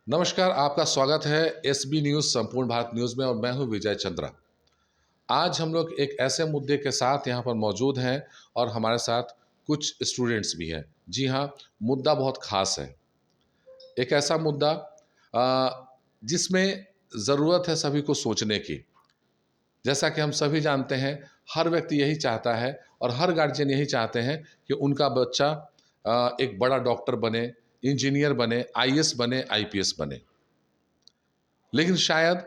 नमस्कार, आपका स्वागत है एसबी न्यूज़ संपूर्ण भारत न्यूज़ में और मैं हूं विजय चंद्रा। आज हम लोग एक ऐसे मुद्दे के साथ यहां पर मौजूद हैं और हमारे साथ कुछ स्टूडेंट्स भी हैं। जी हां, मुद्दा बहुत खास है। एक ऐसा मुद्दा जिसमें ज़रूरत है सभी को सोचने की। जैसा कि हम सभी जानते हैं, हर व्यक्ति यही चाहता है और हर गार्जियन यही चाहते हैं कि उनका बच्चा एक बड़ा डॉक्टर बने, इंजीनियर बने, आईएएस बने, आईपीएस बने। लेकिन शायद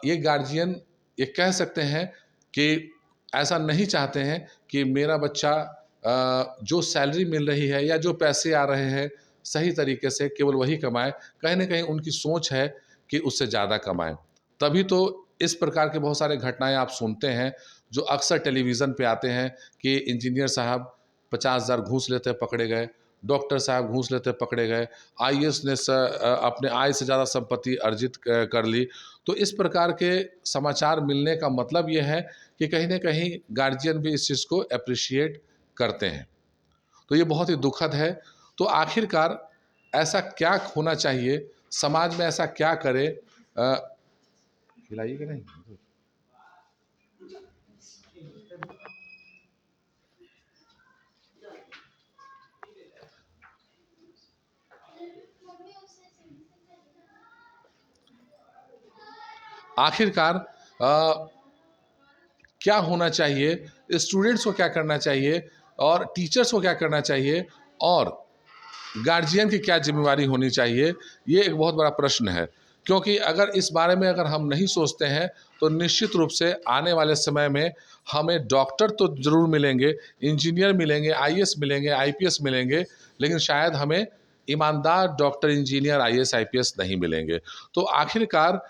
ये गार्जियन ये कह सकते हैं कि ऐसा नहीं चाहते हैं कि मेरा बच्चा जो सैलरी मिल रही है या जो पैसे आ रहे हैं सही तरीके से केवल वही कमाए। कहीं ना कहीं उनकी सोच है कि उससे ज़्यादा कमाए। तभी तो इस प्रकार के बहुत सारे घटनाएं आप सुनते हैं जो अक्सर टेलीविज़न पे आते हैं कि इंजीनियर साहब 50,000 घूस लेते पकड़े गए, डॉक्टर साहब घूस लेते पकड़े गए, आईएएस ने अपने आय से ज़्यादा संपत्ति अर्जित कर ली। तो इस प्रकार के समाचार मिलने का मतलब ये है कि कहीं न कहीं गार्जियन भी इस चीज़ को एप्रिशिएट करते हैं। तो ये बहुत ही दुखद है। तो आखिरकार ऐसा क्या होना चाहिए? समाज में ऐसा क्या करे? अ, खिलाइए कि नहीं? आखिरकार क्या होना चाहिए? स्टूडेंट्स को क्या करना चाहिए? और टीचर्स को क्या करना चाहिए? और गार्जियन की क्या जिम्मेवारी होनी चाहिए? ये एक बहुत बड़ा प्रश्न है। क्योंकि अगर इस बारे में अगर हम नहीं सोचते हैं तो निश्चित रूप से आने वाले समय में हमें डॉक्टर तो ज़रूर मिलेंगे, इंजीनियर मिलेंगे, आईएएस मिलेंगे, आईपीएस मिलेंगे, लेकिन शायद हमें ईमानदार डॉक्टर, इंजीनियर, आईएएस, आईपीएस नहीं मिलेंगे। तो आखिरकार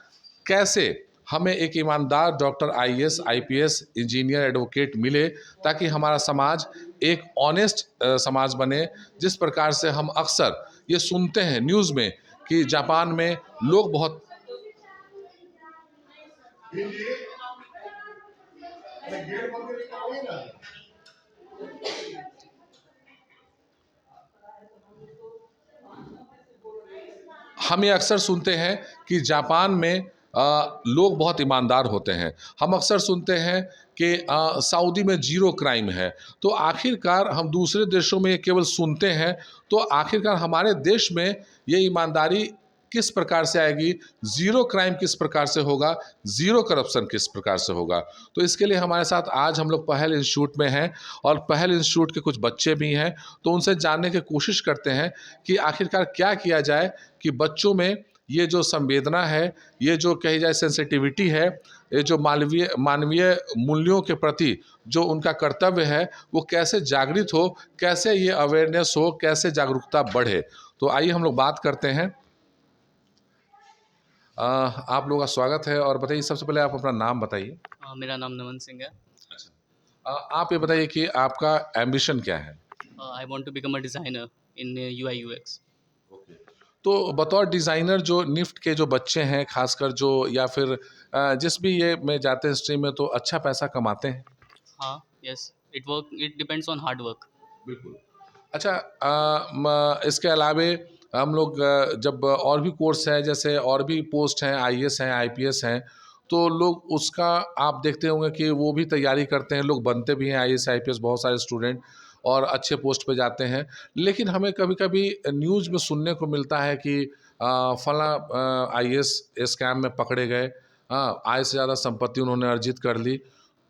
कैसे हमें एक ईमानदार doctor, IAS, IPS, engineer, advocate मिले ताकि हमारा समाज एक ऑनेस्ट समाज बने। जिस प्रकार से हम अक्सर ये सुनते हैं न्यूज़ में कि जापान में लोग बहुत हम ये अक्सर सुनते हैं कि जापान में लोग बहुत ईमानदार होते हैं। हम अक्सर सुनते हैं कि सऊदी में ज़ीरो क्राइम है। तो आखिरकार हम दूसरे देशों में ये केवल सुनते हैं, तो आखिरकार हमारे देश में ये ईमानदारी किस प्रकार से आएगी? ज़ीरो क्राइम किस प्रकार से होगा? ज़ीरो करप्शन किस प्रकार से होगा? तो इसके लिए हमारे साथ आज हम लोग पहल इंस्टीट्यूट में हैं और पहल इंस्टीट्यूट के कुछ बच्चे भी हैं। तो उनसे जानने की कोशिश करते हैं कि आखिरकार क्या किया जाए कि बच्चों में ये जो संवेदना है, ये जो कही जाए सेंसिटिविटी है, ये जो मानवीय मानवीय मूल्यों के प्रति जो उनका कर्तव्य है, वो कैसे जागृत हो, कैसे ये अवेयरनेस हो, कैसे जागरूकता बढ़े। तो आइए हम लोग बात करते हैं। आप लोगों का स्वागत है और बताइए, सबसे पहले आप अपना नाम बताइए। मेरा नाम नमन सिंह है। आप ये बताइए कि आपका एम्बिशन क्या है? I want to become a designer in UI UX. तो बतौर डिज़ाइनर जो निफ्ट के जो बच्चे हैं, खासकर जो या फिर जिस भी ये में जाते हैं स्ट्रीम में, तो अच्छा पैसा कमाते हैं। हाँ, yes, it depends on hard work. बिल्कुल। अच्छा, इसके अलावे हम लोग जब और भी कोर्स है, जैसे और भी पोस्ट हैं, आईएएस हैं, आईपीएस हैं, तो लोग उसका आप देखते होंगे कि वो भी तैयारी करते हैं, लोग बनते भी हैं आईएएस, आईपीएस, बहुत सारे स्टूडेंट और अच्छे पोस्ट पे जाते हैं। लेकिन हमें कभी कभी न्यूज़ में सुनने को मिलता है कि फला आईएएस स्कैम में पकड़े गए, हाँ, आय से ज़्यादा संपत्ति उन्होंने अर्जित कर ली।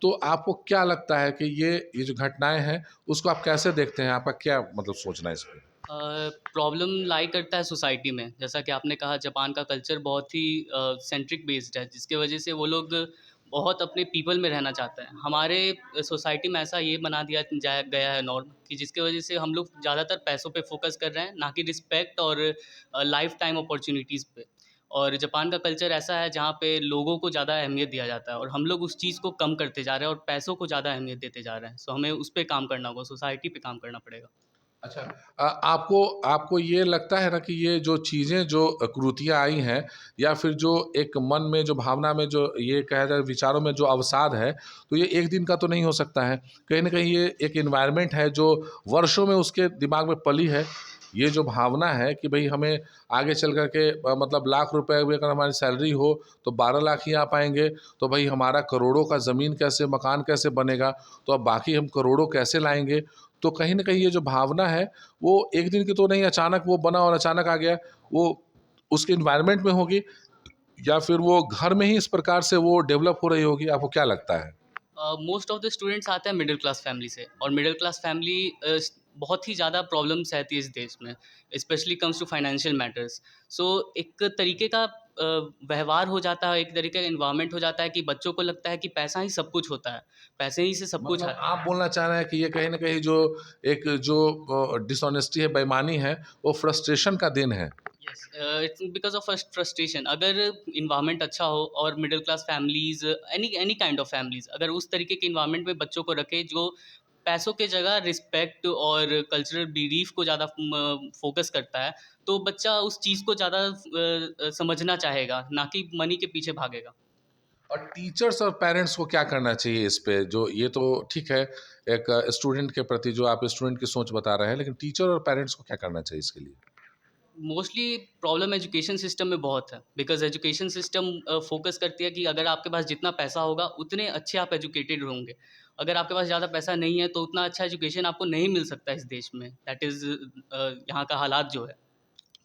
तो आपको क्या लगता है कि ये जो घटनाएं हैं उसको आप कैसे देखते हैं? आपका क्या मतलब सोचना है इस पे? प्रॉब्लम लाई करता है सोसाइटी में। जैसा कि आपने कहा, जापान का कल्चर बहुत ही सेंट्रिक बेस्ड है, जिसके वजह से वो लोग बहुत अपने पीपल में रहना चाहते हैं। हमारे सोसाइटी में ऐसा ये बना दिया गया है नॉर्म, कि जिसके वजह से हम लोग ज़्यादातर पैसों पे फोकस कर रहे हैं, ना कि रिस्पेक्ट और लाइफ टाइम अपॉर्चुनिटीज़ पे। और जापान का कल्चर ऐसा है जहाँ पे लोगों को ज़्यादा अहमियत दिया जाता है, और हम लोग उस चीज़ को कम करते जा रहे हैं और पैसों को ज़्यादा अहमियत देते जा रहे हैं। सो हमें उस पे काम करना होगा, सोसाइटी पे काम करना पड़ेगा। अच्छा, आपको आपको ये लगता है ना कि ये जो चीज़ें जो कुरीतियाँ आई हैं या फिर जो एक मन में जो भावना में जो ये कहा जाए विचारों में जो अवसाद है, तो ये एक दिन का तो नहीं हो सकता है। कहीं न कहीं ये एक एनवायरनमेंट है जो वर्षों में उसके दिमाग में पली है। ये जो भावना है कि भई हमें आगे चल कर के मतलब लाख रुपए भी अगर हमारी सैलरी हो तो 12 लाख ही आ पाएँगे, तो भई हमारा करोड़ों का ज़मीन कैसे मकान कैसे बनेगा? तो अब बाकी हम करोड़ों कैसे लाएँगे? तो कहीं न कहीं ये जो भावना है, वो एक दिन की तो नहीं अचानक वो बना और अचानक आ गया। वो उसके एनवायरनमेंट में होगी या फिर वो घर में ही इस प्रकार से वो डेवलप हो रही होगी, आपको क्या लगता है? मोस्ट ऑफ द स्टूडेंट्स आते हैं मिडिल क्लास फैमिली से, और मिडिल क्लास फैमिली बहुत ही ज़्यादा प्रॉब्लम सहती है इस देश में, specially comes to financial matters. So एक तरीके का व्यवहार हो जाता है, एक तरीके का इन्वायरमेंट हो जाता है कि बच्चों को लगता है कि पैसा ही सब कुछ होता है, पैसे ही से सब कुछ मतलब है। आप बोलना चाह रहे हैं कि ये कहीं न कहीं जो एक जो डिसऑनेस्टी है, बेईमानी है, वो फ्रस्ट्रेशन का देन है। Yes, it's because of frustration. अगर इन्वायरमेंट अच्छा हो और middle class families, any any kind of families अगर उस तरीके के इन्वायरमेंट में बच्चों को रखे जो पैसों के जगह रिस्पेक्ट और कल्चरल बिलीफ को ज़्यादा फोकस करता है, तो बच्चा उस चीज़ को ज़्यादा समझना चाहेगा, ना कि मनी के पीछे भागेगा। और टीचर्स और पेरेंट्स को क्या करना चाहिए इस पे? जो ये तो ठीक है, एक स्टूडेंट के प्रति जो आप स्टूडेंट की सोच बता रहे हैं, लेकिन टीचर और पेरेंट्स को क्या करना चाहिए इसके लिए? मोस्टली प्रॉब्लम एजुकेशन सिस्टम में बहुत है, बिकॉज एजुकेशन सिस्टम फोकस करती है कि अगर आपके पास जितना पैसा होगा उतने अच्छे आप एजुकेटेड होंगे। अगर आपके पास ज़्यादा पैसा नहीं है तो उतना अच्छा एजुकेशन आपको नहीं मिल सकता इस देश में, दैट इज़ यहाँ का हालात जो है।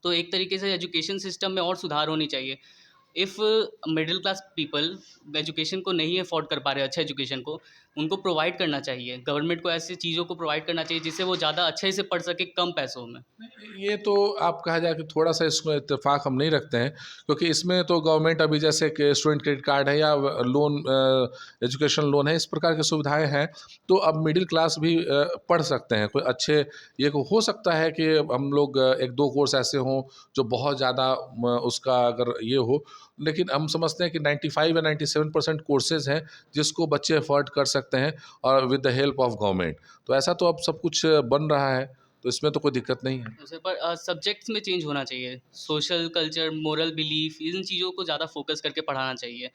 तो एक तरीके से एजुकेशन सिस्टम में और सुधार होनी चाहिए। If middle class people education को नहीं अफोर्ड कर पा रहे अच्छे एजुकेशन को, उनको प्रोवाइड करना चाहिए, गवर्नमेंट को ऐसी चीज़ों को प्रोवाइड करना चाहिए जिससे वो ज़्यादा अच्छे से पढ़ सके कम पैसों में। ये तो आप कहा जाए कि थोड़ा-सा इसमें इत्तेफ़ाक हम नहीं रखते हैं, क्योंकि इसमें तो गवर्नमेंट अभी जैसे कि स्टूडेंट क्रेडिट कार्ड है या लोन एजुकेशन लोन है, इस प्रकार की सुविधाएँ हैं, तो अब मिडिल क्लास भी पढ़ सकते हैं। कोई अच्छे ये को हो सकता है कि हम लोग 1-2 कोर्स ऐसे हों, जो बहुत ज़्यादा उसका अगर ये हो, लेकिन हम समझते हैं कि 95 या 97% कोर्सेज़ हैं, जिसको बच्चे अफ़ोर्ड कर सकते हैं और with the help of government. तो ऐसा तो अब सब कुछ बन रहा है, तो इसमें तो कोई दिक्कत नहीं है। उसे पर सब्जेक्ट्स में चेंज होना चाहिए, social culture moral belief in चीज़ों को ज़्यादा फोकस करके पढ़ाना चाहिए।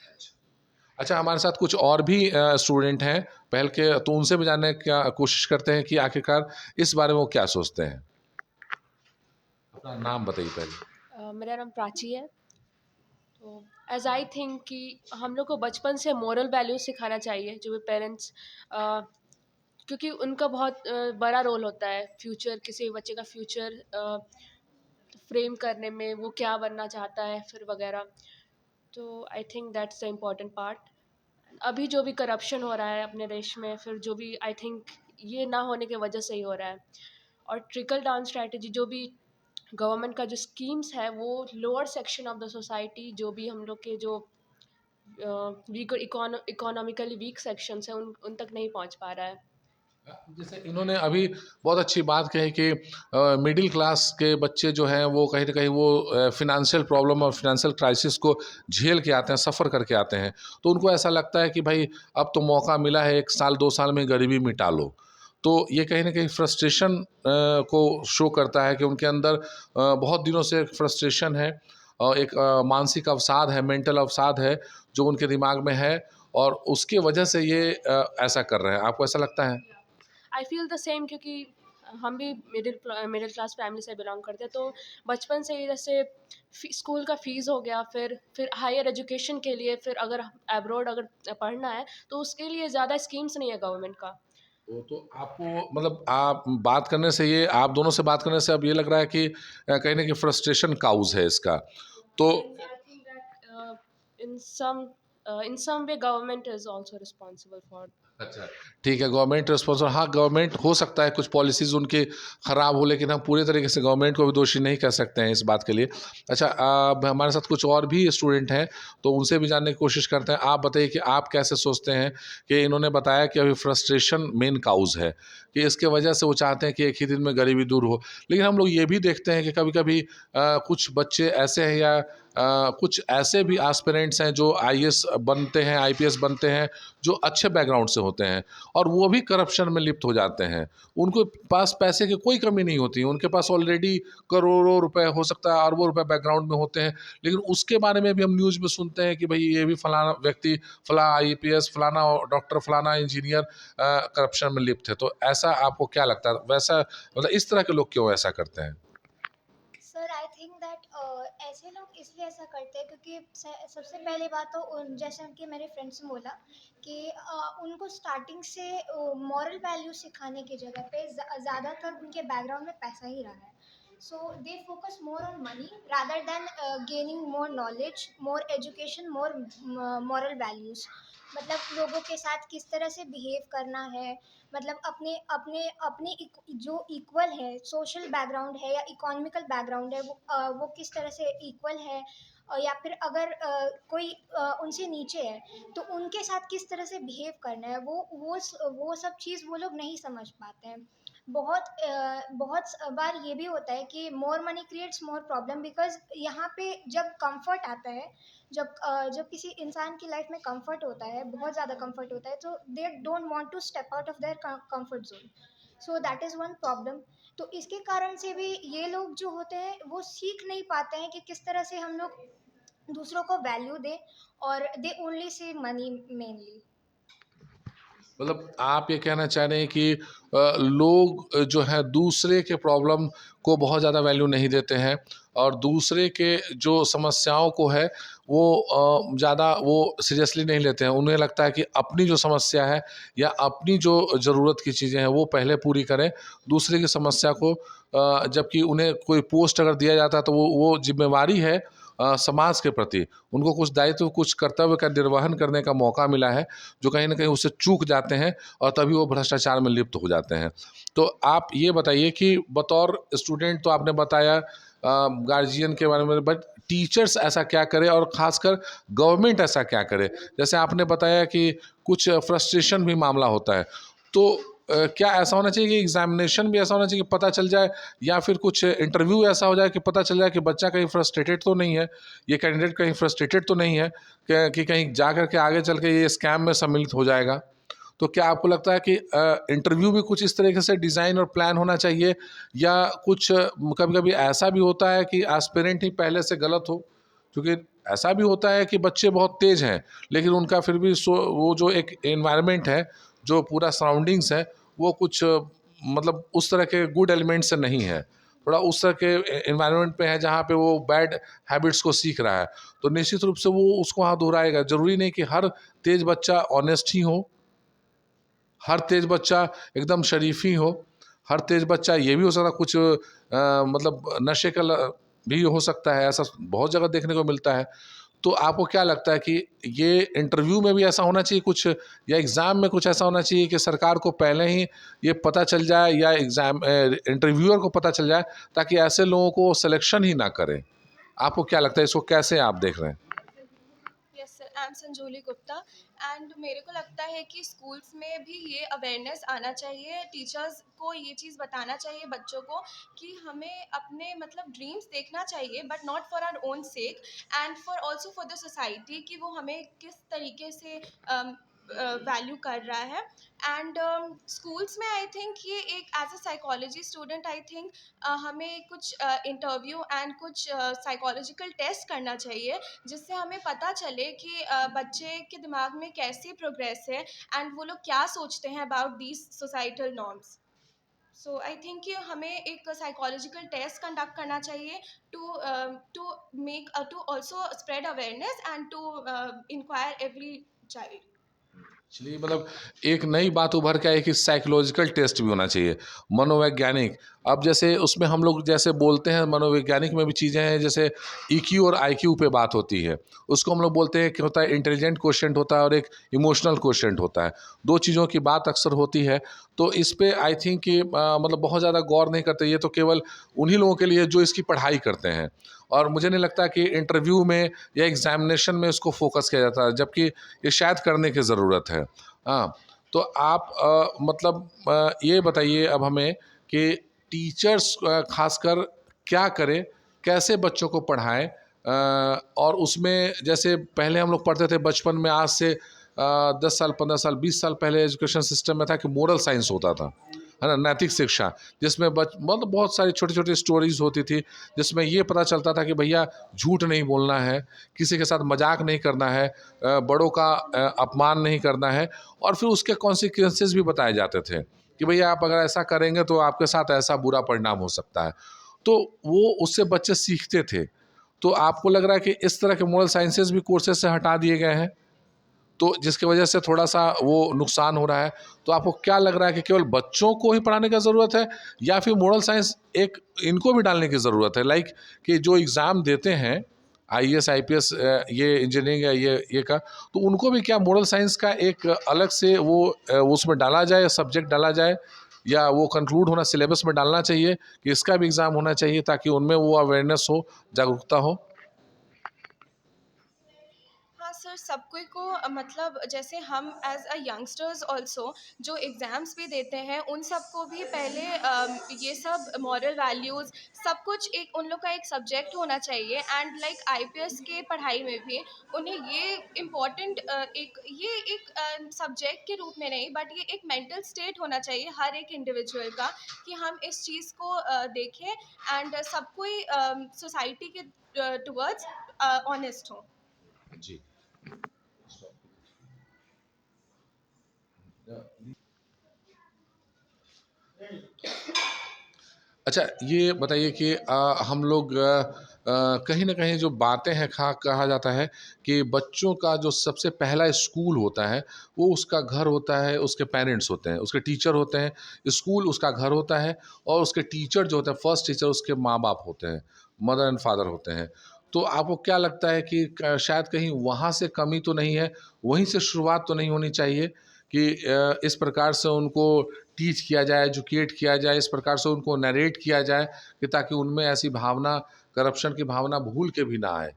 अच्छा, हमारे साथ कुछ और भी स्टूडेंट हैं पहल के, तो उनसे भी जानने का कोशिश करते हैं कि आखिरकार इस बारे में वो क्या सोचते हैं। अपना नाम बताइए पहले। मेरा नाम प्राची है। तो एज़ आई थिंक कि हम लोग को बचपन से मोरल वैल्यूज़ सिखाना चाहिए, जो भी पेरेंट्स, क्योंकि उनका बहुत बड़ा रोल होता है फ्यूचर, किसी बच्चे का फ्यूचर फ्रेम करने में, वो क्या बनना चाहता है फिर वगैरह। तो I think that's the important part. अभी जो भी करप्शन हो रहा है अपने देश में, फिर जो भी आई थिंक ये ना होने की वजह से ही हो रहा है। और ट्रिकल डाउन स्ट्रैटेजी जो भी गवर्नमेंट का जो स्कीम्स है, वो lower section of the society, जो भी हम लोग के जो वीक इकोनॉमिकली वीक सेक्शंस हैं, उन तक नहीं पहुंच पा रहा है। जैसे इन्होंने अभी बहुत अच्छी बात कही कि मिडिल क्लास के बच्चे जो हैं वो कहीं न कहीं वो फ़ाइनेंशियल प्रॉब्लम और फ़ाइनेंशियल क्राइसिस को झेल के आते हैं, सफ़र करके आते हैं। तो उनको ऐसा लगता है कि भाई अब तो मौका मिला है, 1 साल 2 साल में गरीबी मिटा लो। तो ये कहीं न कहीं फ्रस्ट्रेशन को शो करता है कि उनके अंदर बहुत दिनों से एक फ्रस्ट्रेशन है और एक मानसिक अवसाद है, मेंटल अवसाद है, जो उनके दिमाग में है और उसकी वजह से ये ऐसा कर रहे हैं। आपको ऐसा लगता है? आई फील द सेम, क्योंकि हम भी मिडिल क्लास फैमिली से बिलोंग करते हैं। तो बचपन से ही जैसे स्कूल का फ़ीस हो गया, फिर हायर एजुकेशन के लिए, फिर अगर एब्रॉड अगर पढ़ना है तो उसके लिए ज़्यादा स्कीम्स नहीं है गवर्नमेंट का। वो तो आपको मतलब आप बात करने से ये आप दोनों से बात करने से अब ये लग रहा है कि कहीं न कहीं फ्रस्ट्रेशन काउज़ है इसका। तो And I think that in some way government is also responsible for. अच्छा, ठीक है, गवर्नमेंट रिस्पॉन्सिबल, हाँ, गवर्नमेंट हो सकता है कुछ पॉलिसीज़ उनकी ख़राब हो, लेकिन हम पूरे तरीके से गवर्नमेंट को भी दोषी नहीं कह सकते हैं इस बात के लिए। अच्छा, अब हमारे साथ कुछ और भी स्टूडेंट हैं, तो उनसे भी जानने की कोशिश करते हैं। आप बताइए कि आप कैसे सोचते हैं कि इन्होंने बताया कि अभी फ्रस्ट्रेशन मेन काउज़ है, कि इसके वजह से वो चाहते हैं कि एक ही दिन में गरीबी दूर हो। लेकिन हम लोग ये भी देखते हैं कि कभी-कभी कुछ बच्चे ऐसे हैं या कुछ ऐसे भी एस्पिरेंट्स हैं जो आईएएस बनते हैं, आईपीएस बनते हैं, जो अच्छे बैकग्राउंड से होते हैं और वो भी करप्शन में लिप्त हो जाते हैं। उनको पास पैसे की कोई कमी नहीं होती, उनके पास ऑलरेडी करोड़ों रुपए, हो सकता है अरबों रुपए बैकग्राउंड में होते हैं, लेकिन उसके बारे में भी हम न्यूज़ में सुनते हैं कि भाई ये भी फलाना व्यक्ति, फला आईपीएस, फलाना डॉक्टर, फलाना इंजीनियर करप्शन में लिप्त है। तो ऐसा आपको क्या लगता है, वैसा मतलब इस तरह के लोग क्यों ऐसा करते हैं? सर आई थिंक दैट ऐसे लोग इसलिए ऐसा करते हैं क्योंकि सबसे पहली बात तो जैसे कि मेरे फ्रेंड्स ने बोला कि उनको स्टार्टिंग से मॉरल वैल्यू सिखाने की जगह पे ज़्यादातर उनके बैकग्राउंड में पैसा ही रहा है. So they focus more on money rather than gaining more knowledge, more education, more moral values. मतलब लोगों के साथ किस तरह से बिहेव करना है, मतलब अपने अपने अपने जो इक्वल है, सोशल बैकग्राउंड है या इकोनॉमिकल बैकग्राउंड है, वो किस तरह से इक्वल है, या फिर अगर कोई उनसे नीचे है तो उनके साथ किस तरह से बिहेव करना है, वो सब चीज़ वो लोग नहीं समझ पाते हैं. बहुत बार ये भी होता है कि more money creates more problem, because यहाँ पे जब कंफर्ट आता है, जब किसी इंसान की लाइफ में कंफर्ट होता है, बहुत ज़्यादा कंफर्ट होता है, तो they don't want to step out of their comfort zone. So that is one problem. तो इसके कारण से भी ये लोग जो होते हैं वो सीख नहीं पाते हैं कि किस तरह से हम लोग दूसरों को वैल्यू दें, और they only say money mainly. मतलब आप ये कहना चाह रहे हैं कि लोग जो है दूसरे के प्रॉब्लम को बहुत ज़्यादा वैल्यू नहीं देते हैं और दूसरे के जो समस्याओं को है वो ज़्यादा वो सीरियसली नहीं लेते हैं। उन्हें लगता है कि अपनी जो समस्या है या अपनी जो ज़रूरत की चीज़ें हैं वो पहले पूरी करें, दूसरे की समस्या को जबकि उन्हें कोई पोस्ट अगर दिया जाता है तो वो जिम्मेवारी है समाज के प्रति, उनको कुछ दायित्व, कुछ कर्तव्य का निर्वहन करने का मौका मिला है, जो कहीं न कहीं उससे चूक जाते हैं और तभी वो भ्रष्टाचार में लिप्त हो जाते हैं। तो आप ये बताइए कि बतौर स्टूडेंट तो आपने बताया गार्जियन के बारे में, बट टीचर्स ऐसा क्या करें और ख़ासकर गवर्नमेंट ऐसा क्या करे? जैसे आपने बताया कि कुछ फ्रस्ट्रेशन भी मामला होता है, तो क्या ऐसा होना चाहिए कि एग्जामिनेशन भी ऐसा होना चाहिए कि पता चल जाए, या फिर कुछ इंटरव्यू ऐसा हो जाए कि पता चल जाए कि बच्चा कहीं फ्रस्ट्रेटेड तो नहीं है, ये कैंडिडेट कहीं फ्रस्ट्रेटेड तो नहीं है कि कहीं जा कर के आगे चल के ये स्कैम में सम्मिलित हो जाएगा? तो क्या आपको लगता है कि इंटरव्यू भी कुछ इस तरीके से डिज़ाइन और प्लान होना चाहिए, या कुछ कभी-कभी ऐसा भी होता है कि एस्पिरेंट ही पहले से गलत हो? क्योंकि ऐसा भी होता है कि बच्चे बहुत तेज़ हैं, लेकिन उनका फिर भी वो जो एक एनवायरनमेंट है, जो पूरा सराउंडिंग्स है, वो कुछ मतलब उस तरह के गुड एलिमेंट से नहीं है। थोड़ा उस तरह के एनवायरनमेंट पे है जहाँ पे वो बैड हैबिट्स को सीख रहा है, तो निश्चित रूप से वो उसको वहाँ दोहराएगा। ज़रूरी नहीं कि हर तेज़ बच्चा ऑनेस्ट ही हो, हर तेज़ बच्चा एकदम शरीफ ही हो, हर तेज़ बच्चा ये भी हो सकता है कुछ मतलब नशे का भी हो सकता है, ऐसा बहुत जगह देखने को मिलता है। तो आपको क्या लगता है कि ये इंटरव्यू में भी ऐसा होना चाहिए कुछ, या एग्ज़ाम में कुछ ऐसा होना चाहिए कि सरकार को पहले ही ये पता चल जाए या इंटरव्यूअर को पता चल जाए, ताकि ऐसे लोगों को सिलेक्शन ही ना करें? आपको क्या लगता है, इसको कैसे आप देख रहे हैं? Yes sir, I am Sanjoli Gupta. And मेरे को लगता है कि स्कूल्स में भी ये अवेयरनेस आना चाहिए, टीचर्स को ये चीज़ बताना चाहिए बच्चों को कि हमें अपने मतलब ड्रीम्स देखना चाहिए, but not for our own sake, and for also for the society, कि वो हमें किस तरीके से वैल्यू कर रहा है. एंड स्कूल्स में आई थिंक ये एक as a psychology student I think हमें कुछ इंटरव्यू एंड कुछ साइकोलॉजिकल टेस्ट करना चाहिए, जिससे हमें पता चले कि बच्चे के दिमाग में कैसी प्रोग्रेस है एंड वो लोग क्या सोचते हैं about these societal norms. So I think कि हमें एक साइकोलॉजिकल टेस्ट कंडक्ट करना चाहिए to make to also spread awareness and to inquire every child. चलिए, मतलब एक नई बात उभर के आई कि साइकोलॉजिकल टेस्ट भी होना चाहिए, मनोवैज्ञानिक। अब जैसे उसमें हम लोग जैसे बोलते हैं, मनोवैज्ञानिक में भी चीज़ें हैं, जैसे ईक्यू और आईक्यू पे बात होती है, उसको हम लोग बोलते हैं कि होता है इंटेलिजेंट क्वोशिएंट होता है और एक इमोशनल क्वोशिएंट होता है, दो चीज़ों की बात अक्सर होती है। तो इस पे आई थिंक कि मतलब बहुत ज़्यादा गौर नहीं करते, ये तो केवल उन्हीं लोगों के लिए जो इसकी पढ़ाई करते हैं, और मुझे नहीं लगता कि इंटरव्यू में या एग्जामिनेशन में इसको फोकस किया जाता है, जबकि ये शायद करने की ज़रूरत है। हाँ, तो आप मतलब ये बताइए अब हमें कि टीचर्स खासकर क्या करें, कैसे बच्चों को पढ़ाएं, और उसमें जैसे पहले हम लोग पढ़ते थे बचपन में, आज से 10 साल 15 साल 20 साल पहले एजुकेशन सिस्टम में था कि मोरल साइंस होता था, है ना, नैतिक शिक्षा, जिसमें मतलब बहुत सारी छोटी छोटी स्टोरीज होती थी, जिसमें ये पता चलता था कि भैया झूठ नहीं बोलना है, किसी के साथ मजाक नहीं करना है, बड़ों का अपमान नहीं करना है, और फिर उसके कॉन्सिक्वेंसेस भी बताए जाते थे कि भैया आप अगर ऐसा करेंगे तो आपके साथ ऐसा बुरा परिणाम हो सकता है। तो वो उससे बच्चे सीखते थे। तो आपको लग रहा है कि इस तरह के मोरल साइंसेस भी कोर्सेज से हटा दिए गए हैं, तो जिसकी वजह से थोड़ा सा वो नुकसान हो रहा है। तो आपको क्या लग रहा है कि केवल बच्चों को ही पढ़ाने का ज़रूरत है, या फिर मोरल साइंस एक इनको भी डालने की ज़रूरत है, लाइक कि जो एग्ज़ाम देते हैं आईएएस आईपीएस, ये इंजीनियरिंग है, ये का, तो उनको भी क्या मोरल साइंस का एक अलग से वो उसमें डाला जाए, सब्जेक्ट डाला जाए, या वो कंक्लूड होना सिलेबस में डालना चाहिए कि इसका भी एग्ज़ाम होना चाहिए, ताकि उनमें वो अवेयरनेस हो, जागरूकता हो। हाँ सर, सब कोई को मतलब जैसे हम एज अ यंगस्टर्स ऑल्सो जो एग्ज़ाम्स भी देते हैं, उन सबको भी पहले ये सब मॉरल वैल्यूज़ सब कुछ एक उन लोग का एक सब्जेक्ट होना चाहिए। एंड लाइक आईपीएस के पढ़ाई में भी उन्हें ये इम्पोर्टेंट एक सब्जेक्ट के रूप में नहीं, बट ये एक मेंटल स्टेट होना चाहिए हर एक इंडिविजुअल का, कि हम इस चीज़ को देखें एंड सब कोई सोसाइटी के टुवर्ड्स ऑनेस्ट हो। जी। अच्छा, ये बताइए कि हम लोग कहीं न कहीं जो बातें हैं, कहा जाता है कि बच्चों का जो सबसे पहला स्कूल होता है, वो उसका घर होता है, उसके पेरेंट्स होते हैं, उसके टीचर होते हैं, स्कूल उसका घर होता है, और उसके टीचर जो होते हैं, फर्स्ट टीचर उसके माँ-बाप होते हैं, मदर एंड फादर होते हैं। तो आपको क्या लगता है कि शायद कहीं वहाँ से कमी तो नहीं है, वहीं से शुरुआत तो नहीं होनी चाहिए कि इस प्रकार से उनको टीच किया जाए, एजुकेट किया जाए, इस प्रकार से उनको नरेट किया जाए कि ताकि उनमें ऐसी भावना, करप्शन की भावना भूल के भी ना आए?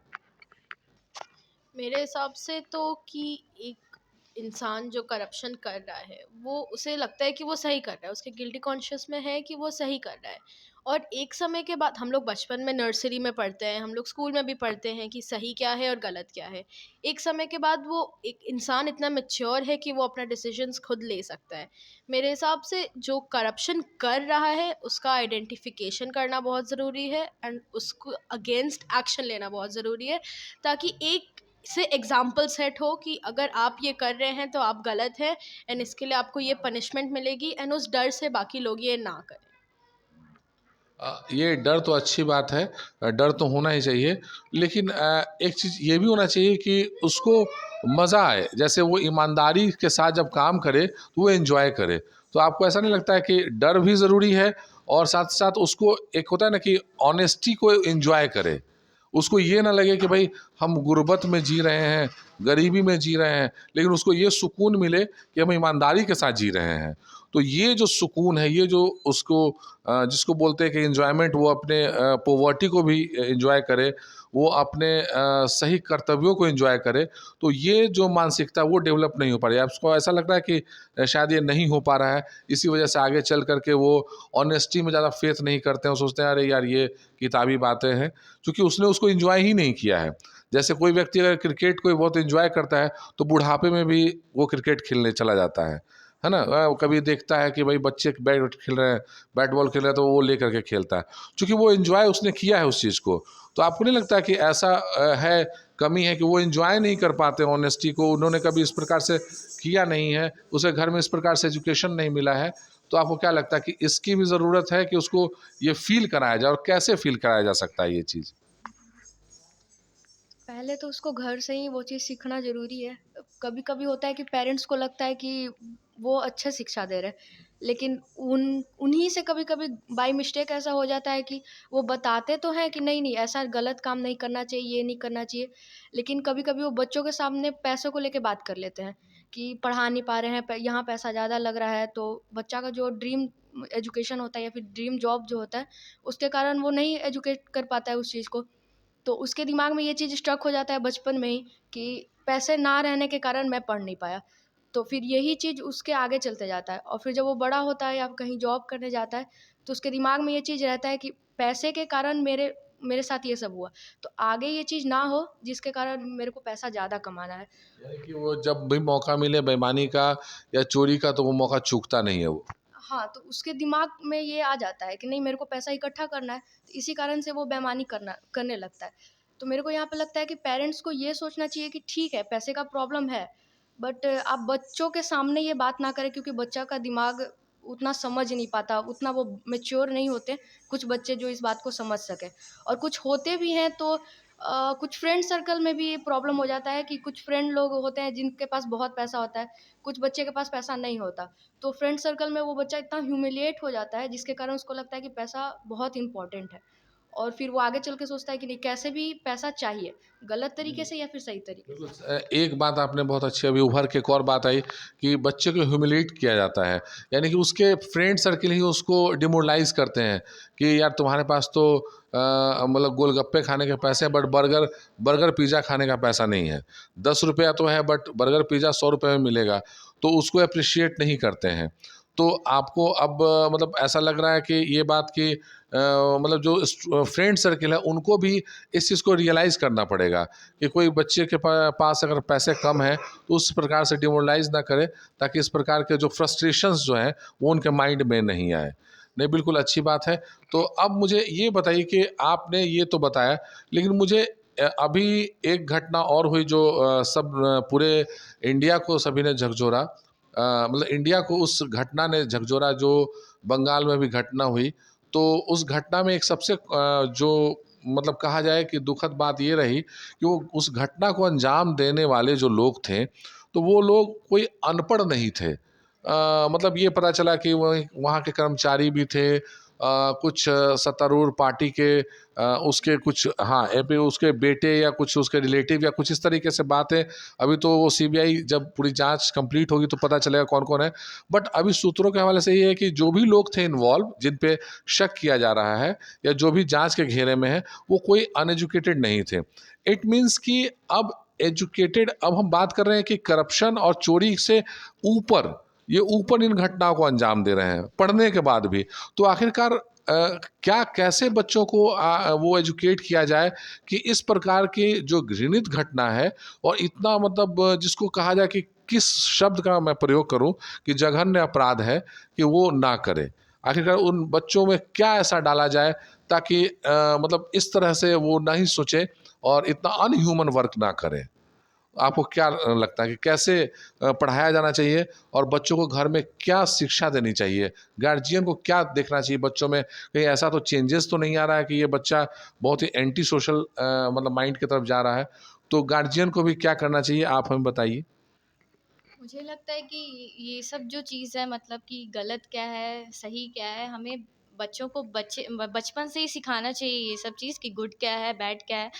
मेरे हिसाब से तो कि एक इंसान जो करप्शन कर रहा है वो उसे लगता है कि वो सही कर रहा है, उसके गिल्टी कॉन्शियस में है कि वो सही कर रहा है। और एक समय के बाद हम लोग बचपन में नर्सरी में पढ़ते हैं, हम लोग स्कूल में भी पढ़ते हैं कि सही क्या है और गलत क्या है। एक समय के बाद वो एक इंसान इतना मैच्योर है कि वो अपना डिसीजंस खुद ले सकता है। मेरे हिसाब से जो करप्शन कर रहा है उसका आइडेंटिफिकेशन करना बहुत ज़रूरी है एंड उसको अगेंस्ट एक्शन लेना बहुत ज़रूरी है, ताकि एक से एग्जाम्पल सेट हो कि अगर आप ये कर रहे हैं तो आप गलत हैं एंड इसके लिए आपको ये पनिशमेंट मिलेगी, एंड उस डर से बाकी लोग ये ना करें। ये डर तो अच्छी बात है, डर तो होना ही चाहिए, लेकिन एक चीज़ ये भी होना चाहिए कि उसको मज़ा आए, जैसे वो ईमानदारी के साथ जब काम करे तो वो एंजॉय करे। तो आपको ऐसा नहीं लगता है कि डर भी ज़रूरी है, और साथ साथ उसको एक होता है ना कि ऑनेस्टी को एंजॉय करे, उसको ये ना लगे कि भाई हम गुर्बत में जी रहे हैं, गरीबी में जी रहे हैं, लेकिन उसको ये सुकून मिले कि हम ईमानदारी के साथ जी रहे हैं। तो ये जो सुकून है, ये जो उसको जिसको बोलते हैं कि एन्जॉयमेंट, वो अपने पॉवर्टी को भी एंजॉय करे, वो अपने सही कर्तव्यों को एंजॉय करे। तो ये जो मानसिकता वो डेवलप नहीं हो पा रही है। आपको ऐसा लग रहा है कि शायद ये नहीं हो पा रहा है, इसी वजह से आगे चल करके वो ऑनेस्टी में ज़्यादा फेथ नहीं करते हैं, वो सोचते हैं अरे यार ये किताबी बातें हैं, क्योंकि उसने उसको एंजॉय ही नहीं किया है। जैसे कोई व्यक्ति अगर क्रिकेट को बहुत एंजॉय करता है, तो बुढ़ापे में भी वो क्रिकेट खेलने चला जाता है ना। कभी देखता है कि भाई बच्चे बैट खेल रहे हैं, बैट बॉल खेल रहे हैं, तो वो लेकर के खेलता है, क्योंकि वो एंजॉय उसने किया है उस चीज़ को। तो आपको नहीं लगता कि ऐसा है, कमी है कि वो एंजॉय नहीं कर पाते ऑनेस्टी को, उन्होंने कभी इस प्रकार से किया नहीं है, उसे घर में इस प्रकार से एजुकेशन नहीं मिला है। तो आपको क्या लगता है कि इसकी भी ज़रूरत है कि उसको ये फील कराया जाए, और कैसे फील कराया जा सकता है ये चीज़? पहले तो उसको घर से ही वो चीज़ सीखना ज़रूरी है। कभी कभी होता है कि पेरेंट्स को लगता है कि वो अच्छे शिक्षा दे रहे हैं, लेकिन उन्हीं से कभी कभी बाय मिस्टेक ऐसा हो जाता है कि वो बताते तो हैं कि नहीं नहीं ऐसा गलत काम नहीं करना चाहिए, ये नहीं करना चाहिए, लेकिन कभी कभी वो बच्चों के सामने पैसों को लेके बात कर लेते हैं कि पढ़ा नहीं पा रहे हैं, यहाँ पैसा ज़्यादा लग रहा है। तो बच्चा का जो ड्रीम एजुकेशन होता है या फिर ड्रीम जॉब जो होता है, उसके कारण वो नहीं एजुकेट कर पाता है उस चीज़ को। तो उसके दिमाग में ये चीज़ स्ट्रक हो जाता है बचपन में ही कि पैसे ना रहने के कारण मैं पढ़ नहीं पाया। तो फिर यही चीज़ उसके आगे चलते जाता है, और फिर जब वो बड़ा होता है या कहीं जॉब करने जाता है तो उसके दिमाग में ये चीज़ रहता है कि पैसे के कारण मेरे मेरे साथ ये सब हुआ, तो आगे ये चीज़ ना हो जिसके कारण मेरे को पैसा ज़्यादा कमाना है। यानी कि वो जब भी मौका मिले बेईमानी का या चोरी का, तो वो मौका चूकता नहीं है वो। हाँ, तो उसके दिमाग में ये आ जाता है कि नहीं, मेरे को पैसा इकट्ठा करना है, तो इसी कारण से वो बेईमानी करने लगता है। तो मेरे को यहाँ पे लगता है कि पेरेंट्स को ये सोचना चाहिए कि ठीक है, पैसे का प्रॉब्लम है, बट आप बच्चों के सामने ये बात ना करें, क्योंकि बच्चा का दिमाग उतना समझ नहीं पाता, उतना वो मैच्योर नहीं होते कुछ बच्चे जो इस बात को समझ सकें। और कुछ होते भी हैं तो कुछ फ्रेंड सर्कल में भी ये प्रॉब्लम हो जाता है कि कुछ फ्रेंड लोग होते हैं जिनके पास बहुत पैसा होता है, कुछ बच्चे के पास पैसा नहीं होता। तो फ्रेंड सर्कल में वो बच्चा इतना ह्यूमिलिएट हो जाता है जिसके कारण उसको लगता है कि पैसा बहुत इम्पोर्टेंट है, और फिर वो आगे चल के सोचता है कि नहीं, कैसे भी पैसा चाहिए, गलत तरीके से या फिर सही तरीके से। बिल्कुल। एक बात आपने बहुत अच्छी अभी उभर के एक और बात आई कि बच्चे को ह्यूमिलेट किया जाता है, यानी कि उसके फ्रेंड सर्किल ही उसको डिमोरलाइज करते हैं कि यार तुम्हारे पास तो मतलब गोलगप्पे खाने के पैसे हैं, बट बर्गर बर्गर पिज़्ज़ा खाने का पैसा नहीं है। 10 रुपया तो है, बट बर्गर पिज़्ज़ा 100 रुपये में मिलेगा, तो उसको अप्रिशिएट नहीं करते हैं। तो आपको अब मतलब ऐसा लग रहा है कि ये बात कि मतलब जो फ्रेंड सर्किल है उनको भी इस चीज़ को रियलाइज़ करना पड़ेगा कि कोई बच्चे के पास अगर पैसे कम हैं तो उस प्रकार से डिमोरलाइज ना करे, ताकि इस प्रकार के जो फ्रस्ट्रेशंस जो हैं वो उनके माइंड में नहीं आए। नहीं, बिल्कुल अच्छी बात है। तो अब मुझे ये बताइए कि आपने ये तो बताया, लेकिन मुझे अभी एक घटना और हुई जो पूरे इंडिया को सभी ने झकझोरा, मतलब इंडिया को उस घटना ने झकझोरा जो बंगाल में भी घटना हुई। तो उस घटना में एक सबसे जो मतलब कहा जाए कि दुखद बात ये रही कि वो उस घटना को अंजाम देने वाले जो लोग थे, तो वो लोग कोई अनपढ़ नहीं थे। मतलब ये पता चला कि वहाँ के कर्मचारी भी थे, कुछ सत्तारूढ़ पार्टी के उसके कुछ, हाँ, एपी उसके बेटे या कुछ उसके रिलेटिव या कुछ इस तरीके से बात है। अभी तो वो सीबीआई जब पूरी जांच कंप्लीट होगी तो पता चलेगा कौन कौन है। बट अभी सूत्रों के हवाले से ये है कि जो भी लोग थे इन्वॉल्व, जिन पे शक किया जा रहा है या जो भी जांच के घेरे में है, वो कोई अनएजुकेटेड नहीं थे। इट मीन्स कि अब एजुकेटेड, अब हम बात कर रहे हैं कि करप्शन और चोरी से ऊपर, ये ऊपर इन घटनाओं को अंजाम दे रहे हैं पढ़ने के बाद भी। तो आखिरकार क्या, कैसे बच्चों को वो एजुकेट किया जाए कि इस प्रकार की जो घृणित घटना है और इतना मतलब जिसको कहा जाए कि किस शब्द का मैं प्रयोग करूं कि जघन्य अपराध है, कि वो ना करे। आखिरकार उन बच्चों में क्या ऐसा डाला जाए ताकि मतलब इस तरह से वो नहीं सोचे और इतना अनह्यूमन वर्क ना करें। आपको क्या लगता है कि कैसे पढ़ाया जाना चाहिए और बच्चों को घर में क्या शिक्षा देनी चाहिए? गार्जियन को क्या देखना चाहिए बच्चों में? कहीं ऐसा तो चेंजेस तो नहीं आ रहा है कि ये बच्चा बहुत ही एंटी सोशल मतलब माइंड की तरफ जा रहा है? तो गार्जियन को भी क्या करना चाहिए, आप हमें बताइए। मुझे लगता है कि ये सब जो चीज़ है, मतलब कि गलत क्या है, सही क्या है, हमें बच्चों को बचपन से ही सिखाना चाहिए ये सब चीज़ कि गुड क्या है, बैड क्या है।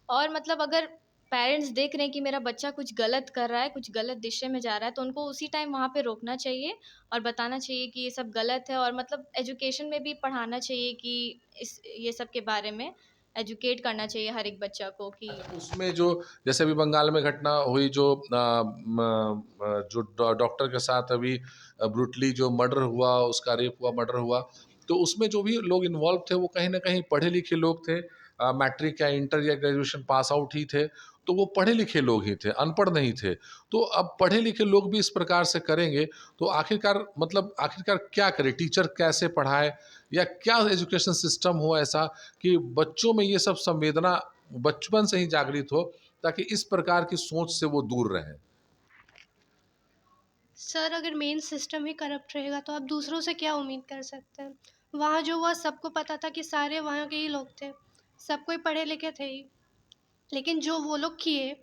और मतलब अगर पेरेंट्स देख रहे हैं कि मेरा बच्चा कुछ गलत कर रहा है, कुछ गलत दिशा में जा रहा है, तो उनको उसी टाइम वहाँ पे रोकना चाहिए और बताना चाहिए कि ये सब गलत है। और मतलब एजुकेशन में भी पढ़ाना चाहिए कि इस ये सब के बारे में एजुकेट करना चाहिए हर एक बच्चा को कि अच्छा, उसमें जो जैसे अभी बंगाल में घटना हुई जो जो डॉक्टर के साथ अभी ब्रूटली जो मर्डर हुआ, उसका रेप हुआ, मर्डर हुआ, तो उसमें जो भी लोग इन्वॉल्व थे वो कहीं ना कहीं पढ़े लिखे लोग थे, मैट्रिक या इंटर या ग्रेजुएशन पास आउट ही थे। तो वो पढ़े लिखे लोग ही थे, अनपढ़ नहीं थे। तो अब पढ़े लिखे लोग भी इस प्रकार से करेंगे तो आखिरकार मतलब आखिरकार क्या करे, टीचर कैसे पढ़ाए, या क्या एजुकेशन सिस्टम हो ऐसा कि बच्चों में ये सब संवेदना बचपन से ही जागृत हो, ताकि इस प्रकार की सोच से वो दूर रहें। सर, अगर मेन सिस्टम ही करप्ट रहेगा तो आप दूसरों से क्या उम्मीद कर सकते हैं? वहाँ जो हुआ सबको पता था कि सारे वहाँ के ही लोग थे, सब कोई पढ़े लिखे थे ही। लेकिन जो वो लोग किए,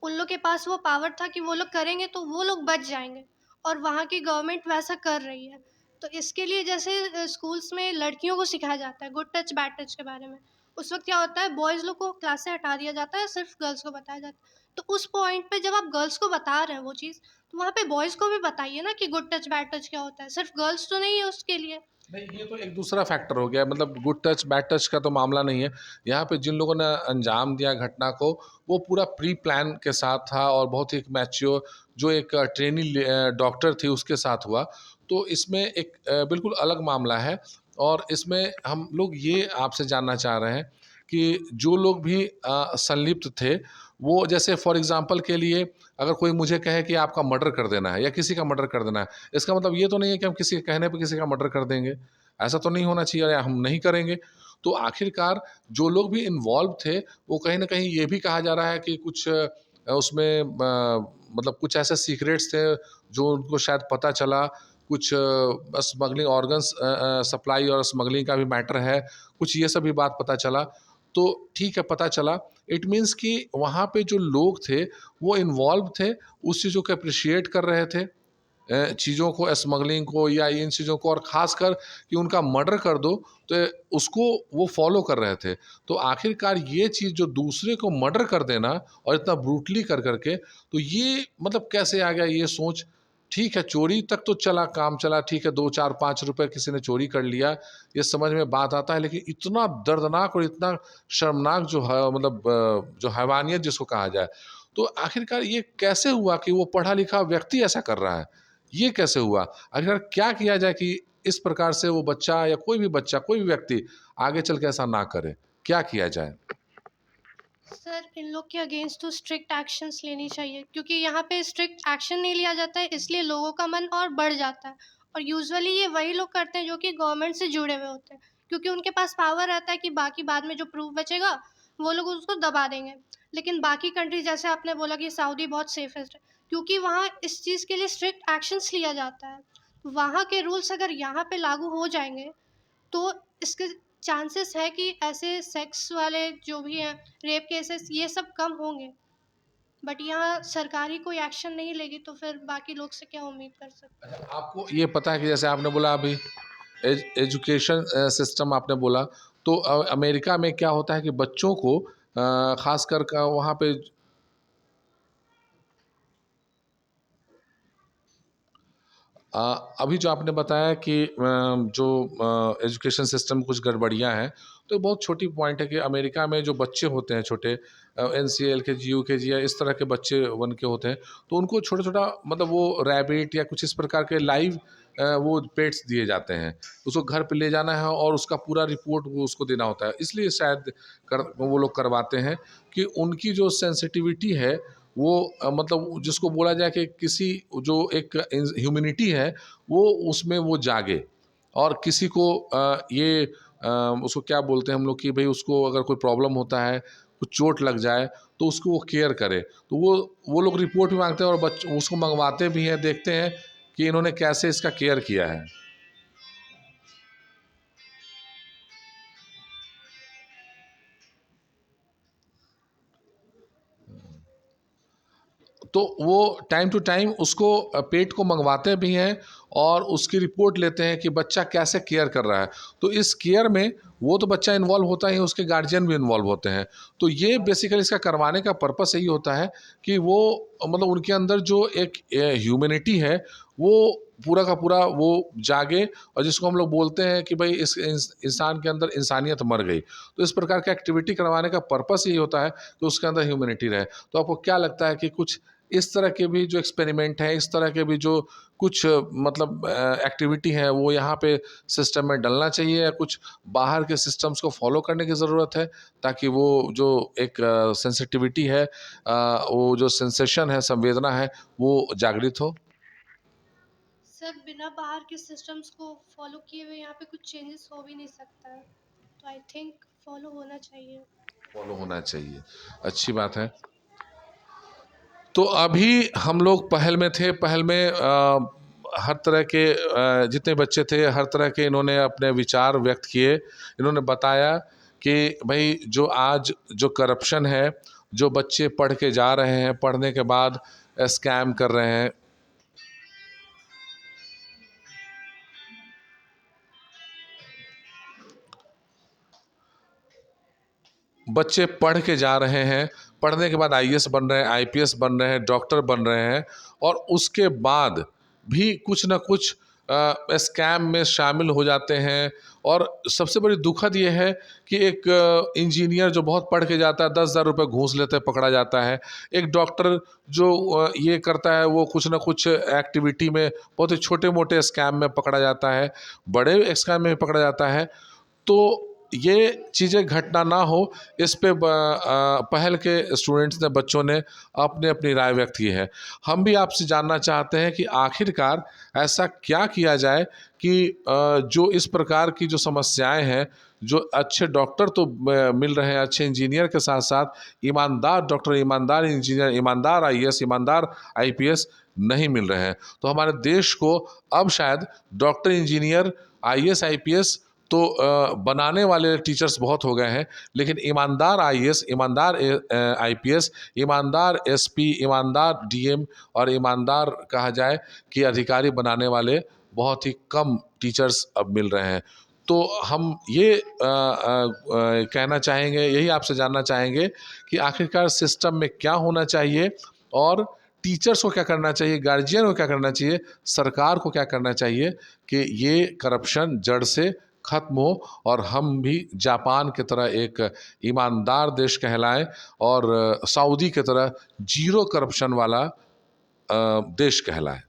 उन लोग के पास वो पावर था कि वो लोग करेंगे तो वो लोग बच जाएंगे, और वहाँ की गवर्नमेंट वैसा कर रही है। तो इसके लिए जैसे स्कूल्स में लड़कियों को सिखाया जाता है गुड टच बैड टच के बारे में, उस वक्त क्या होता है, बॉयज़ लोग को क्लास से हटा दिया जाता है, सिर्फ गर्ल्स को बताया जाता है। तो उस पॉइंट पे जब आप गर्ल्स को बता रहे हैं वो चीज़, तो वहाँ पे बॉयज़ को भी बताइए ना कि गुड टच बैड टच क्या होता है, सिर्फ गर्ल्स तो नहीं है उसके लिए। नहीं, ये तो एक दूसरा फैक्टर हो गया, मतलब गुड टच बैड टच का तो मामला नहीं है। यहाँ पे जिन लोगों ने अंजाम दिया घटना को, वो पूरा प्री प्लान के साथ था और बहुत ही एक मैच्योर जो एक ट्रेनी डॉक्टर थी उसके साथ हुआ। तो इसमें एक बिल्कुल अलग मामला है। और इसमें हम लोग ये आपसे जानना चाह रहे हैं कि जो लोग भी संलिप्त थे, वो जैसे फॉर एग्जांपल के लिए अगर कोई मुझे कहे कि आपका मर्डर कर देना है या किसी का मर्डर कर देना है, इसका मतलब ये तो नहीं है कि हम किसी के कहने पे किसी का मर्डर कर देंगे। ऐसा तो नहीं होना चाहिए या हम नहीं करेंगे। तो आखिरकार जो लोग भी इन्वॉल्व थे, वो कहीं न कहीं ये भी कहा जा रहा है कि कुछ उसमें मतलब कुछ ऐसे सीक्रेट्स थे जो उनको शायद पता चला, कुछ स्मगलिंग ऑर्गन्स सप्लाई और स्मगलिंग का भी मैटर है, कुछ ये सब भी बात पता चला। तो ठीक है, पता चला, इट मीन्स कि वहाँ पे जो लोग थे, वो इन्वॉल्व थे, उस चीज़ों को एप्रिशिएट कर रहे थे, चीज़ों को, स्मगलिंग को या इन चीज़ों को, और ख़ासकर कि उनका मर्डर कर दो तो उसको वो फॉलो कर रहे थे। तो आखिरकार ये चीज़ जो दूसरे को मर्डर कर देना और इतना ब्रूटली कर करके, तो ये मतलब कैसे आ गया ये सोच। ठीक है, चोरी तक तो चला, काम चला, ठीक है, 2 4 5 रुपए किसी ने चोरी कर लिया, ये समझ में बात आता है। लेकिन इतना दर्दनाक और इतना शर्मनाक जो है, मतलब जो हैवानियत जिसको कहा जाए, तो आखिरकार ये कैसे हुआ कि वो पढ़ा लिखा व्यक्ति ऐसा कर रहा है? ये कैसे हुआ? आखिर क्या किया जाए कि इस प्रकार से वो बच्चा या कोई भी बच्चा, कोई भी व्यक्ति आगे चल के ऐसा ना करे? क्या किया जाए? सर, इन लोग के अगेंस्ट तो स्ट्रिक्ट एक्शंस लेनी चाहिए, क्योंकि यहाँ पे स्ट्रिक्ट एक्शन नहीं लिया जाता है, इसलिए लोगों का मन और बढ़ जाता है। और यूजुअली ये वही लोग करते हैं जो कि गवर्नमेंट से जुड़े हुए होते हैं, क्योंकि उनके पास पावर रहता है कि बाकी बाद में जो प्रूफ बचेगा वो लोग उसको दबा देंगे। लेकिन बाकी कंट्री, जैसे आपने बोला कि सऊदी बहुत सेफेस्ट है, क्योंकि वहाँ इस चीज़ के लिए स्ट्रिक्ट एक्शंस लिया जाता है। वहाँ के रूल्स अगर यहाँ पे लागू हो जाएंगे तो इसके चांसेस है कि ऐसे सेक्स वाले जो भी हैं, रेप केसेस, ये सब कम होंगे। बट यहाँ सरकार ही कोई एक्शन नहीं लेगी तो फिर बाकी लोग से क्या उम्मीद कर सकते हैं। आपको ये पता है कि जैसे आपने बोला अभी एजुकेशन सिस्टम आपने बोला, तो अमेरिका में क्या होता है कि बच्चों को खासकर का वहाँ पे अभी जो आपने बताया कि जो एजुकेशन सिस्टम कुछ गड़बड़ियाँ हैं, तो बहुत छोटी पॉइंट है कि अमेरिका में जो बच्चे होते हैं छोटे, एनसी एलकेजी यूकेजी या इस तरह के बच्चे बन के होते हैं, तो उनको छोटा छोटा मतलब वो रैबिट या कुछ इस प्रकार के लाइव वो पेट्स दिए जाते हैं। उसको घर पे ले जाना है और उसका पूरा रिपोर्ट वो उसको देना होता है, इसलिए शायद वो लोग करवाते हैं कि उनकी जो सेंसिटिविटी है वो मतलब जिसको बोला जाए कि किसी जो एक ह्यूमैनिटी है वो उसमें वो जागे। और किसी को उसको क्या बोलते हैं हम लोग कि भाई उसको अगर कोई प्रॉब्लम होता है, कुछ चोट लग जाए, तो उसको वो केयर करे। तो वो लोग रिपोर्ट भी मांगते हैं और बच्चों उसको मंगवाते भी हैं, देखते हैं कि इन्होंने कैसे इसका केयर किया है। तो वो टाइम टू टाइम उसको पेट को मंगवाते भी हैं और उसकी रिपोर्ट लेते हैं कि बच्चा कैसे केयर कर रहा है। तो इस केयर में वो तो बच्चा इन्वॉल्व होता ही, उसके गार्जियन भी इन्वॉल्व होते हैं। तो ये बेसिकली इसका करवाने का पर्पस यही होता है कि वो मतलब उनके अंदर जो एक ह्यूमैनिटी है वो पूरा का पूरा वो जागे, और जिसको हम लोग बोलते हैं कि भाई इस इंसान के अंदर इंसानियत मर गई। तो इस प्रकार की एक्टिविटी करवाने का पर्पस यही होता है कि उसके अंदर ह्यूमैनिटी रहे। तो आपको क्या लगता है कि कुछ इस तरह के भी जो एक्सपेरिमेंट है, इस तरह के भी जो कुछ मतलब एक्टिविटी है, वो यहाँ पे सिस्टम में डलना चाहिए, या कुछ बाहर के सिस्टम्स को फॉलो करने की ज़रूरत है ताकि वो जो एक सेंसिटिविटी है, वो जो सेंसेशन है, संवेदना है, वो जागृत हो? सर, बिना बाहर के सिस्टम्स को फॉलो किए हुए यहाँ पे कुछ चेंजेस हो भी नहीं सकता है, तो आई थिंक फॉलो होना चाहिए। फॉलो होना चाहिए, अच्छी बात है। तो अभी हम लोग पहल में थे, पहल में हर तरह के जितने बच्चे थे, हर तरह के इन्होंने अपने विचार व्यक्त किए। इन्होंने बताया कि भाई जो आज जो करप्शन है, जो बच्चे पढ़ के जा रहे हैं, पढ़ने के बाद स्कैम कर रहे हैं, बच्चे पढ़ के जा रहे हैं, पढ़ने के बाद आईएएस बन रहे हैं, आईपीएस बन रहे हैं, डॉक्टर बन रहे हैं, और उसके बाद भी कुछ ना कुछ स्कैम में शामिल हो जाते हैं। और सबसे बड़ी दुखद ये है कि एक इंजीनियर जो बहुत पढ़ के जाता है 10,000 रुपये घूस लेते पकड़ा जाता है। एक डॉक्टर जो ये करता है वो कुछ ना कुछ एक्टिविटी में बहुत ही छोटे मोटे स्कैम में पकड़ा जाता है, बड़े स्कैम में पकड़ा जाता है। तो ये चीज़ें घटना ना हो, इस पे पहल के स्टूडेंट्स ने, बच्चों ने अपनी अपनी राय व्यक्त की है। हम भी आपसे जानना चाहते हैं कि आखिरकार ऐसा क्या किया जाए कि जो इस प्रकार की जो समस्याएं हैं, जो अच्छे डॉक्टर तो मिल रहे हैं, अच्छे इंजीनियर के साथ साथ ईमानदार डॉक्टर, ईमानदार इंजीनियर, ईमानदार आईएएस, ईमानदार आईपीएस नहीं मिल रहे हैं। तो हमारे देश को अब शायद डॉक्टर, इंजीनियर, आईएएस, आईपीएस तो बनाने वाले टीचर्स बहुत हो गए हैं, लेकिन ईमानदार आईएएस, ईमानदार आईपीएस, ईमानदार एसपी, ईमानदार डीएम और ईमानदार कहा जाए कि अधिकारी बनाने वाले बहुत ही कम टीचर्स अब मिल रहे हैं। तो हम ये कहना चाहेंगे, यही आपसे जानना चाहेंगे कि आखिरकार सिस्टम में क्या होना चाहिए, और टीचर्स को क्या करना चाहिए, गार्जियन को क्या करना चाहिए, सरकार को क्या करना चाहिए कि ये करप्शन जड़ से खत्म हो और हम भी जापान की तरह एक ईमानदार देश कहलाएं और सऊदी की तरह जीरो करप्शन वाला देश कहलाएं।